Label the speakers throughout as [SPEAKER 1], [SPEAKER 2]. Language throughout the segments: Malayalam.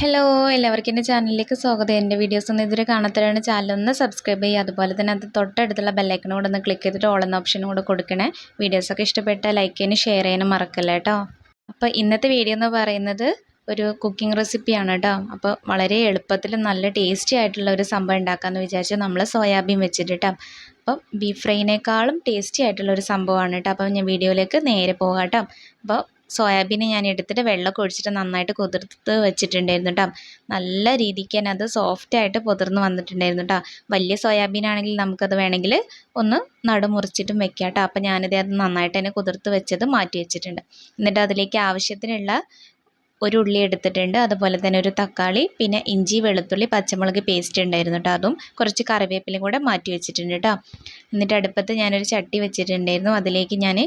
[SPEAKER 1] ഹലോ എല്ലാവർക്കും എൻ്റെ ചാനലിലേക്ക് സ്വാഗതം. എൻ്റെ വീഡിയോസ് ഒന്നും ഇതുവരെ കാണാത്തവരാണ് ചാനലൊന്ന് സബ്സ്ക്രൈബ് ചെയ്യുക. അതുപോലെ തന്നെ അത് തൊട്ടടുത്തുള്ള ബെല്ലൈക്കൺ കൂടെ ഒന്ന് ക്ലിക്ക് ചെയ്തിട്ട് ഓൾ എന്ന ഓപ്ഷനും കൂടെ കൊടുക്കണേ. വീഡിയോസൊക്കെ ഇഷ്ടപ്പെട്ടാൽ ലൈക്ക് ചെയ്യാനും ഷെയർ ചെയ്യാനും മറക്കല്ല കേട്ടോ. അപ്പോൾ ഇന്നത്തെ വീഡിയോ എന്ന് പറയുന്നത് ഒരു കുക്കിംഗ് റെസിപ്പിയാണ് കേട്ടോ. അപ്പോൾ വളരെ എളുപ്പത്തിൽ നല്ല ടേസ്റ്റി ആയിട്ടുള്ള ഒരു സംഭവം ഉണ്ടാക്കാമെന്ന് വിചാരിച്ചു നമ്മൾ സോയാബീൻ വെച്ചിട്ട് കേട്ടോ. അപ്പം ബീഫ് ഫ്രൈനേക്കാളും ടേസ്റ്റി ആയിട്ടുള്ള ഒരു സംഭവമാണ് കേട്ടോ. അപ്പം ഞാൻ വീഡിയോയിലേക്ക് നേരെ പോകാം കേട്ടോ. അപ്പോൾ സോയാബീനെ ഞാൻ എടുത്തിട്ട് വെള്ളമൊക്കെ ഒഴിച്ചിട്ട് നന്നായിട്ട് കുതിർത്ത് വെച്ചിട്ടുണ്ടായിരുന്നു കേട്ടോ. നല്ല രീതിക്ക് തന്നെ അത് സോഫ്റ്റായിട്ട് കുതിർന്ന് വന്നിട്ടുണ്ടായിരുന്നു കേട്ടോ. വലിയ സോയാബീൻ ആണെങ്കിൽ നമുക്കത് വേണമെങ്കിൽ ഒന്ന് നടുമുറിച്ചിട്ടും വെക്കാം കേട്ടോ. അപ്പോൾ ഞാനിത് അത് നന്നായിട്ട് തന്നെ കുതിർത്ത് വെച്ചത് മാറ്റി വെച്ചിട്ടുണ്ട്. എന്നിട്ട് അതിലേക്ക് ആവശ്യത്തിനുള്ള ഒരു ഉള്ളി എടുത്തിട്ടുണ്ട്, അതുപോലെ തന്നെ ഒരു തക്കാളി, പിന്നെ ഇഞ്ചി വെളുത്തുള്ളി പച്ചമുളക് പേസ്റ്റ് ഉണ്ടായിരുന്നു കേട്ടോ. അതും കുറച്ച് കറിവേപ്പിലയും കൂടെ മാറ്റി വെച്ചിട്ടുണ്ട് കേട്ടോ. എന്നിട്ട് അടുപ്പത്ത് ഞാനൊരു ചട്ടി വെച്ചിട്ടുണ്ടായിരുന്നു. അതിലേക്ക് ഞാൻ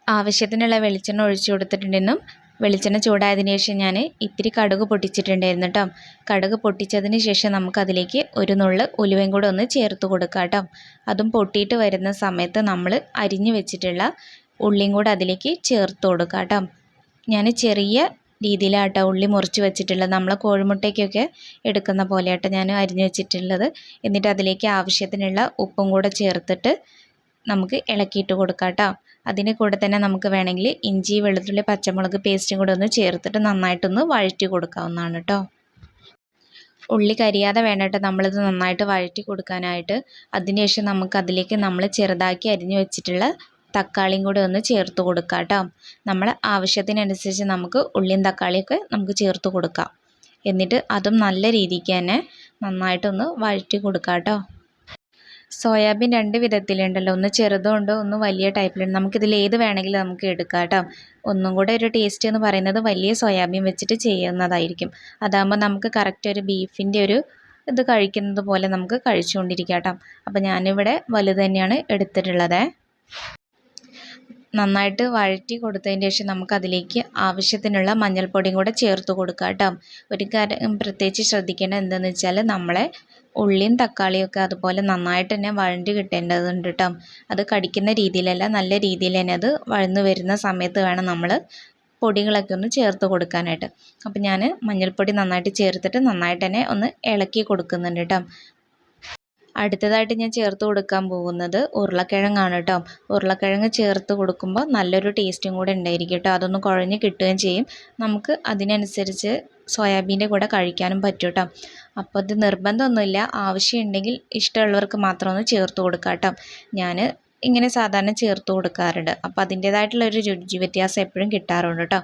[SPEAKER 1] ആവശ്യത്തിനുള്ള വെളിച്ചെണ്ണ ഒഴിച്ചു കൊടുത്തിട്ടുണ്ടെന്നും വെളിച്ചെണ്ണ ചൂടായതിനു ശേഷം ഞാൻ ഇത്തിരി കടുക് പൊട്ടിച്ചിട്ടുണ്ടായിരുന്നു കേട്ടോ. കടുക് പൊട്ടിച്ചതിന് ശേഷം നമുക്കതിലേക്ക് ഒരു നുള്ള് ഉലുവയും കൂടെ ഒന്ന് ചേർത്ത് കൊടുക്കാം കേട്ടോ. അതും പൊട്ടിയിട്ട് വരുന്ന സമയത്ത് നമ്മൾ അരിഞ്ഞു വെച്ചിട്ടുള്ള ഉള്ളിയും കൂടെ അതിലേക്ക് ചേർത്ത് കൊടുക്കാം കേട്ടോ. ഞാൻ ചെറിയ രീതിയിലാട്ടോ ഉള്ളി മുറിച്ച് വെച്ചിട്ടുള്ളത്, നമ്മൾ കോഴിമുട്ടയ്ക്കൊക്കെ എടുക്കുന്ന പോലെയാട്ടോ ഞാൻ അരിഞ്ഞു വെച്ചിട്ടുള്ളത്. എന്നിട്ട് അതിലേക്ക് ആവശ്യത്തിനുള്ള ഉപ്പും കൂടെ ചേർത്തിട്ട് നമുക്ക് ഇളക്കിയിട്ട് കൊടുക്കാം കേട്ടോ. അതിന് കൂടെ തന്നെ നമുക്ക് വേണമെങ്കിൽ ഇഞ്ചി വെളുത്തുള്ളി പച്ചമുളക് പേസ്റ്റും കൂടെ ഒന്ന് ചേർത്തിട്ട് നന്നായിട്ടൊന്ന് വഴറ്റി കൊടുക്കാവുന്നതാണ് കേട്ടോ. ഉള്ളി കരിയാതെ വേണ്ടിയിട്ട് നമ്മളിത് നന്നായിട്ട് വഴറ്റി കൊടുക്കാനായിട്ട്. അതിനുശേഷം നമുക്ക് അതിലേക്ക് നമ്മൾ ചെറുതാക്കി അരിഞ്ഞു വെച്ചിട്ടുള്ള തക്കാളിയും കൂടെ ഒന്ന് ചേർത്ത് കൊടുക്കാം കേട്ടോ. നമ്മൾ ആവശ്യത്തിനനുസരിച്ച് നമുക്ക് ഉള്ളിയും തക്കാളിയൊക്കെ നമുക്ക് ചേർത്ത് കൊടുക്കാം. എന്നിട്ട് അതും നല്ല രീതിക്ക് തന്നെ നന്നായിട്ടൊന്ന് വഴറ്റി കൊടുക്കാം കേട്ടോ. സോയാബീൻ രണ്ട് വിധത്തിലുണ്ടല്ലോ, ഒന്ന് ചെറുതുണ്ട് ഒന്ന് വലിയ ടൈപ്പിലുണ്ട്. നമുക്കിതിൽ ഏത് വേണമെങ്കിലും നമുക്ക് എടുക്കാം കേട്ടോ. ഒന്നും കൂടെ ഒരു ടേസ്റ്റ് എന്ന് പറയുന്നത് വലിയ സോയാബീൻ വെച്ചിട്ട് ചെയ്യുന്നതായിരിക്കും. അതാകുമ്പോൾ നമുക്ക് കറക്റ്റ് ഒരു ബീഫിൻ്റെ ഒരു ഇത് കഴിക്കുന്നത് പോലെ നമുക്ക് കഴിച്ചുകൊണ്ടിരിക്കാം കേട്ടോ. അപ്പോൾ ഞാനിവിടെ വലുത് തന്നെയാണ് എടുത്തിട്ടുള്ളത്. നന്നായിട്ട് വഴറ്റി കൊടുത്തതിന് ശേഷം നമുക്കതിലേക്ക് ആവശ്യത്തിനുള്ള മഞ്ഞൾപ്പൊടിയും കൂടെ ചേർത്ത് കൊടുക്കാം കേട്ടോ. ഒരു കാര്യം പ്രത്യേകിച്ച് ശ്രദ്ധിക്കേണ്ടത് എന്താണെന്ന് വെച്ചാൽ നമ്മളെ ഉള്ളിയും തക്കാളിയൊക്കെ അതുപോലെ നന്നായിട്ട് തന്നെ വഴണ്ടി കിട്ടേണ്ടതുണ്ട് കേട്ടോ. അത് കടിക്കുന്ന രീതിയിലല്ല, നല്ല രീതിയിൽ തന്നെ അത് വഴന്നു വരുന്ന സമയത്ത് വേണം നമ്മൾ പൊടികളൊക്കെ ഒന്ന് ചേർത്ത് കൊടുക്കാനായിട്ട്. അപ്പോൾ ഞാൻ മഞ്ഞൾപ്പൊടി നന്നായിട്ട് ചേർത്തിട്ട് നന്നായിട്ട് തന്നെ ഒന്ന് ഇളക്കി കൊടുക്കുന്നുണ്ട് കേട്ടോ. അടുത്തതായിട്ട് ഞാൻ ചേർത്ത് കൊടുക്കാൻ പോകുന്നത് ഉരുളക്കിഴങ്ങാണ് കേട്ടോ. ഉരുളക്കിഴങ്ങ് ചേർത്ത് കൊടുക്കുമ്പോൾ നല്ലൊരു ടേസ്റ്റും കൂടെ ഉണ്ടായിരിക്കും കേട്ടോ. അതൊന്ന് കുഴഞ്ഞ് കിട്ടുകയും ചെയ്യും. നമുക്ക് അതിനനുസരിച്ച് സോയാബീൻ്റെ കൂടെ കഴിക്കാനും പറ്റും കേട്ടോ. അപ്പോൾ ഇത് നിർബന്ധമൊന്നുമില്ല, ആവശ്യമുണ്ടെങ്കിൽ ഇഷ്ടമുള്ളവർക്ക് മാത്രം ഒന്ന് ചേർത്ത് കൊടുക്കാം കേട്ടോ. ഞാൻ ഇങ്ങനെ സാധാരണ ചേർത്ത് കൊടുക്കാറുണ്ട്. അപ്പോൾ അതിൻ്റേതായിട്ടുള്ളൊരു രുചി വ്യത്യാസം എപ്പോഴും കിട്ടാറുണ്ട് കേട്ടോ.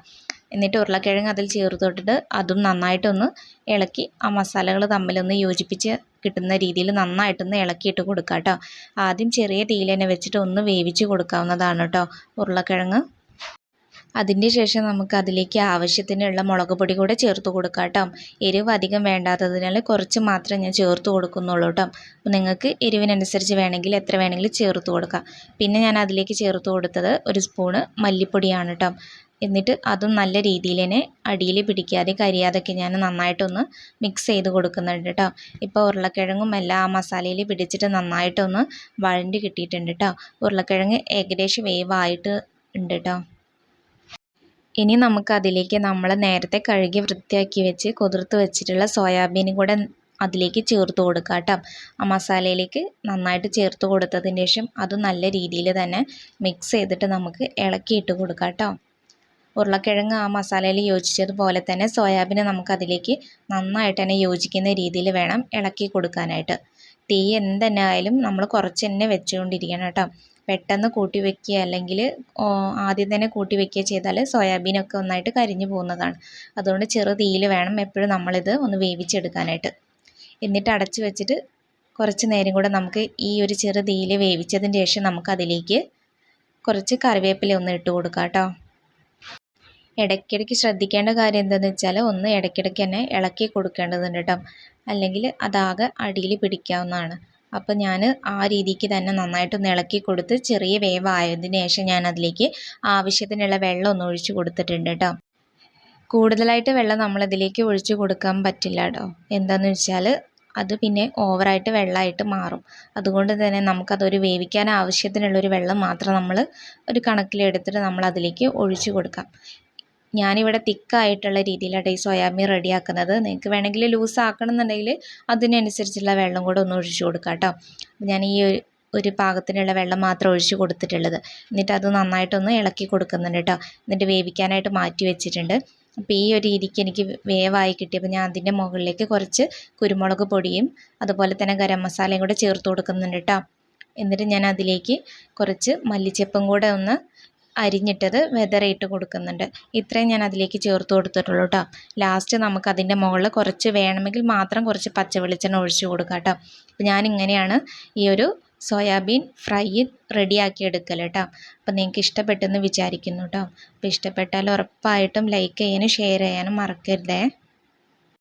[SPEAKER 1] എന്നിട്ട് ഉരുളക്കിഴങ്ങ് അതിൽ ചേർത്തിട്ട് അതും നന്നായിട്ടൊന്ന് ഇളക്കി ആ മസാലകൾ തമ്മിലൊന്ന് യോജിപ്പിച്ച് കിട്ടുന്ന രീതിയിൽ നന്നായിട്ടൊന്ന് ഇളക്കിയിട്ട് കൊടുക്കാം കേട്ടോ. ആദ്യം ചെറിയ തീയിൽ തന്നെ വെച്ചിട്ട് ഒന്ന് വേവിച്ച് കൊടുക്കാവുന്നതാണ് കേട്ടോ ഉരുളക്കിഴങ്ങ്. അതിൻ്റെ ശേഷം നമുക്ക് അതിലേക്ക് ആവശ്യത്തിനുള്ള മുളക് പൊടി കൂടെ ചേർത്ത് കൊടുക്കാം കേട്ടോ. എരിവ് അധികം വേണ്ടാത്തതിനാൽ കുറച്ച് മാത്രമേ ഞാൻ ചേർത്ത് കൊടുക്കുന്നുള്ളൂ കേട്ടോ. അപ്പോൾ നിങ്ങൾക്ക് എരിവിനനുസരിച്ച് വേണമെങ്കിൽ എത്ര വേണമെങ്കിലും ചേർത്ത് കൊടുക്കാം. പിന്നെ ഞാൻ അതിലേക്ക് ചേർത്ത് കൊടുത്തത് ഒരു സ്പൂണ് മല്ലിപ്പൊടിയാണ് കേട്ടോ. എന്നിട്ട് അതും നല്ല രീതിയിൽ തന്നെ അടിയിൽ പിടിക്കാതെ കരിയാതൊക്കെ ഞാൻ നന്നായിട്ടൊന്ന് മിക്സ് ചെയ്ത് കൊടുക്കുന്നുണ്ട് കേട്ടോ. ഇപ്പോൾ ഉരുളക്കിഴങ്ങും എല്ലാം ആ മസാലയിൽ പിടിച്ചിട്ട് നന്നായിട്ടൊന്ന് വഴണ്ടി കിട്ടിയിട്ടുണ്ട് കേട്ടോ. ഉരുളക്കിഴങ്ങ് ഏകദേശം വേവായിട്ട് ഉണ്ട് കേട്ടോ. ഇനി നമുക്കതിലേക്ക് നമ്മൾ നേരത്തെ കഴുകി വൃത്തിയാക്കി വെച്ച് കുതിർത്ത് വെച്ചിട്ടുള്ള സോയാബീനും കൂടെ അതിലേക്ക് ചേർത്ത് കൊടുക്കാം കേട്ടോ. ആ മസാലയിലേക്ക് നന്നായിട്ട് ചേർത്ത് കൊടുത്തതിന് ശേഷം അത് നല്ല രീതിയിൽ തന്നെ മിക്സ് ചെയ്തിട്ട് നമുക്ക് ഇളക്കിയിട്ട് കൊടുക്കാം കേട്ടോ. ഉരുളക്കിഴങ്ങ് ആ മസാലയിൽ യോജിച്ചതുപോലെ തന്നെ സോയാബീന് നമുക്കതിലേക്ക് നന്നായിട്ട് തന്നെ യോജിക്കുന്ന രീതിയിൽ വേണം ഇളക്കി കൊടുക്കാനായിട്ട്. തീ എന്തെന്നെ ആയാലും നമ്മൾ കുറച്ച് തന്നെ വെച്ചുകൊണ്ടിരിക്കണം കേട്ടോ. പെട്ടെന്ന് കൂട്ടി വെക്കുക അല്ലെങ്കിൽ ആദ്യം തന്നെ കൂട്ടി വെക്കുക ചെയ്താൽ സോയാബീനൊക്കെ ഒന്നായിട്ട് കരിഞ്ഞു പോകുന്നതാണ്. അതുകൊണ്ട് ചെറു തീയിൽ വേണം എപ്പോഴും നമ്മളിത് ഒന്ന് വേവിച്ചെടുക്കാനായിട്ട്. എന്നിട്ട് അടച്ചു വെച്ചിട്ട് കുറച്ച് നേരം കൂടെ നമുക്ക് ഈ ഒരു ചെറു തീയിൽ വേവിച്ചതിന് ശേഷം നമുക്കതിലേക്ക് കുറച്ച് കറിവേപ്പില ഒന്ന് ഇട്ട് കൊടുക്കാം കേട്ടോ. ഇടയ്ക്കിടയ്ക്ക് ശ്രദ്ധിക്കേണ്ട കാര്യം എന്താണെന്ന് വെച്ചാൽ ഒന്ന് ഇടയ്ക്കിടയ്ക്ക് തന്നെ ഇളക്കി കൊടുക്കേണ്ടതുണ്ട് കേട്ടോ. അല്ലെങ്കിൽ അതാകെ അടിയിൽ പിടിക്കാവുന്നതാണ്. അപ്പോൾ ഞാൻ ആ രീതിക്ക് തന്നെ നന്നായിട്ടൊന്ന് ഇളക്കി കൊടുത്ത് ചെറിയ വേവായതിന് ശേഷം ഞാൻ അതിലേക്ക് ആവശ്യത്തിനുള്ള വെള്ളം ഒന്ന് ഒഴിച്ച് കൊടുത്തിട്ടുണ്ട് കേട്ടോ. കൂടുതലായിട്ട് വെള്ളം നമ്മളതിലേക്ക് ഒഴിച്ച് കൊടുക്കാൻ പറ്റില്ല കേട്ടോ. എന്താണെന്ന് വെച്ചാൽ അത് പിന്നെ ഓവറായിട്ട് വെള്ളമായിട്ട് മാറും. അതുകൊണ്ട് തന്നെ നമുക്കതൊരു വേവിക്കാൻ ആവശ്യത്തിനുള്ളൊരു വെള്ളം മാത്രം നമ്മൾ ഒരു കണക്കിലെടുത്തിട്ട് നമ്മൾ അതിലേക്ക് ഒഴിച്ച് കൊടുക്കാം. ഞാനിവിടെ തിക്കായിട്ടുള്ള രീതിയിലാണ് ഈ സോയാബീൻ റെഡിയാക്കുന്നത്. നിങ്ങൾക്ക് വേണമെങ്കിൽ ലൂസ് ആക്കണം എന്നുണ്ടെങ്കിൽ അതിനനുസരിച്ചുള്ള വെള്ളം കൂടെ ഒന്ന് ഒഴിച്ച് കൊടുക്കാം കേട്ടോ. ഞാൻ ഈ ഒരു പാകത്തിനുള്ള വെള്ളം മാത്രം ഒഴിച്ച് കൊടുത്തിട്ടുള്ളത്. എന്നിട്ട് അത് നന്നായിട്ടൊന്ന് ഇളക്കി കൊടുക്കുന്നുണ്ട് കേട്ടോ. എന്നിട്ട് വേവിക്കാനായിട്ട് മാറ്റി വെച്ചിട്ടുണ്ട്. അപ്പോൾ ഈ ഒരു രീതിക്ക് എനിക്ക് വേവായി കിട്ടിയപ്പോൾ ഞാൻ അതിൻ്റെ മുകളിലേക്ക് കുറച്ച് കുരുമുളക് പൊടിയും അതുപോലെ തന്നെ ഗരം മസാലയും കൂടെ ചേർത്ത് കൊടുക്കുന്നുണ്ട് കേട്ടോ. എന്നിട്ട് ഞാൻ അതിലേക്ക് കുറച്ച് മല്ലിച്ചെപ്പും കൂടെ ഒന്ന് അരിഞ്ഞിട്ടത് വെതറിയിട്ട് കൊടുക്കുന്നുണ്ട്. ഇത്രയും ഞാൻ അതിലേക്ക് ചേർത്ത് കൊടുത്തിട്ടുള്ളൂ കേട്ടോ. ലാസ്റ്റ് നമുക്ക് അതിൻ്റെ മുകളിൽ കുറച്ച് വേണമെങ്കിൽ മാത്രം കുറച്ച് പച്ച വെളിച്ചെണ്ണ ഒഴിച്ച് കൊടുക്കാം കേട്ടോ. അപ്പോൾ ഞാനിങ്ങനെയാണ് ഈ ഒരു സോയാബീൻ ഫ്രൈ റെഡിയാക്കി എടുക്കൽ കേട്ടോ. അപ്പോൾ നിങ്ങൾക്ക് ഇഷ്ടപ്പെട്ടെന്ന് വിചാരിക്കുന്നു കേട്ടോ. അപ്പോൾ ഇഷ്ടപ്പെട്ടാൽ ഉറപ്പായിട്ടും ലൈക്ക് ചെയ്യാനും ഷെയർ ചെയ്യാനും മറക്കരുതേ.